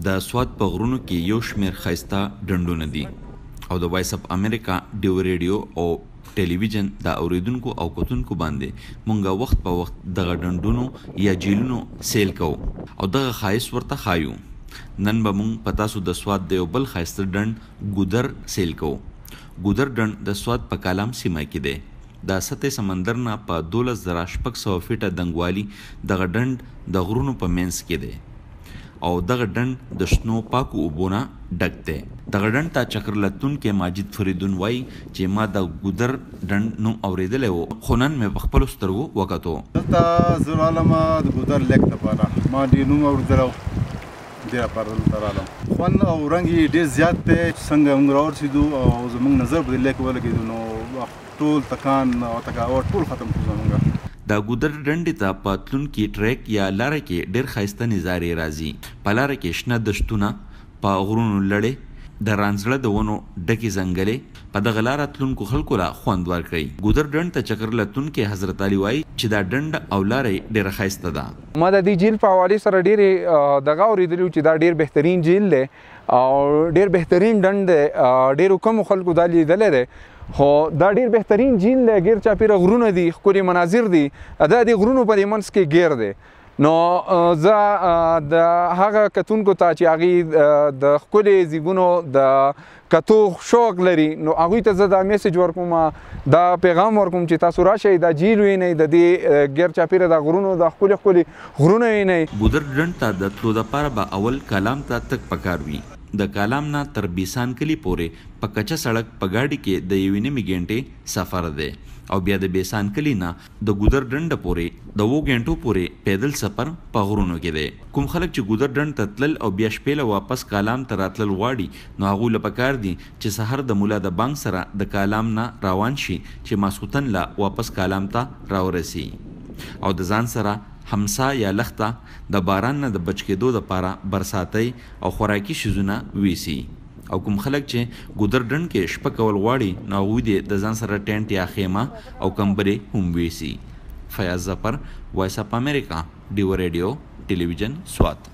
د سوات په غرونو کې یو شمېر ښایسته ډنډونه دي او د وایس اف امریکا ډیو ریډیو او ټلویزیون د اوریدونکو او کتونکو باندې مونږه وخت په وخت دغه ډنډونو یا جیلونو سیل کوو او دغه ښایست ورته ښایو. نن به مونږ په تاسو د سوات د یو بل ښایسته ډنډ ګودر سیل کوو. ګودر ډنډ د سوات په کالام سیمه کې دی. د سطح سمندر نه په 12,600 فیټه دنګوالي دغه ډنډ د غرونو په منځ کې دی او دغه ډنډ د شنو پاکو اوبو نه ډک دی. دغه ډنډ ته چکر لتونکی ماجد فریدون وایي چې ما د ګودر ډنډ نوم اورېدلی و خو نن مې په خپلو سترګو وکتو. دلته زه رالم د ګودر لیک دپاره ما ډېر نوم اورېدلی و دې لپاره دلته رالم. خوند او رنګ یې ډېر زیات دی. څنګه موږ راورسېدو او زموږ نظر په دې لیک ولګېدو نو ټول تکان او تکاوټ ټول ختم کړو زموږ. د ګودر ډنډې ته په تلونکي ټریک یا لاره کې ډېر ښایسته نظارې راځي. په لاره کې شنه دشتونه، په غرونو لړې، د رانځړه د ونو ډکې ځنګلې په دغه لاره تلونکو خلکو له خوند ورکوي. ګودر ډنډ ته چکر لتونکی حضرت علي وایي چې دا ډنډ او لاره یې ډېره ښایسته ده. ما د دې جیل په حوالې سره ډېرې دغه اورېدلي چې دا ډېر بهترین جیل دی او ډېر بهترین ډنډ دی. ډېرو کمو خلکو دا لیدلی دی خو دا ډېر بهترین جیل دی. ګیر چاپېره غرونه دي، ښکلي مناظر دي. دا د غرونو په دې منځ کې ګیر دی. نو زه د هغه کتونکو ته چې هغوی د ښکلي زیږونو د کتو شوق لري نو هغوی ته زه دا میسج ورکوم، دا پیغام ورکوم چې تاسو راشئ دا جیل وینئ، د دې ګیر چاپېره د غرونو د ښکلي ښکلي غرونه وینئ. ګودر ډنډ ته د تلو دپاره به اول کالام ته تګ پکار وي. د کالام نه تر بیسان کلي پورې په کچه سړک په ګاډي کې د 1.5 غنټې سفر دی او بیا د بیسان کلي نه د ګودر ډنډ پورې د 2 غنټو پورې پیدل سفر په غرونو کې دی. کوم خلک چې ګودر ډنډ ته تلل او بیا شپې له واپس کالام ته راتلل غواړي نو هغوی له پکار دي چې سحر د مولا د بانک سره د کالام نه روان شي چې ماسخوتن له واپس کالام ته راورسي او د ځان سره همسا یا لخته د باران نه د بچ کېدو دپاره برساتۍ او خوراکي شیزونه ویسي. او کوم خلک چې ګودر ډنډ کې شپه کول غواړي نو هغوی د ځان سره ټینټ یا خیمه او کمبرې هم ویسي. فیاض ظفر، وایس اف امریکا، ډیو ریډیو ټلویزیون، سوات.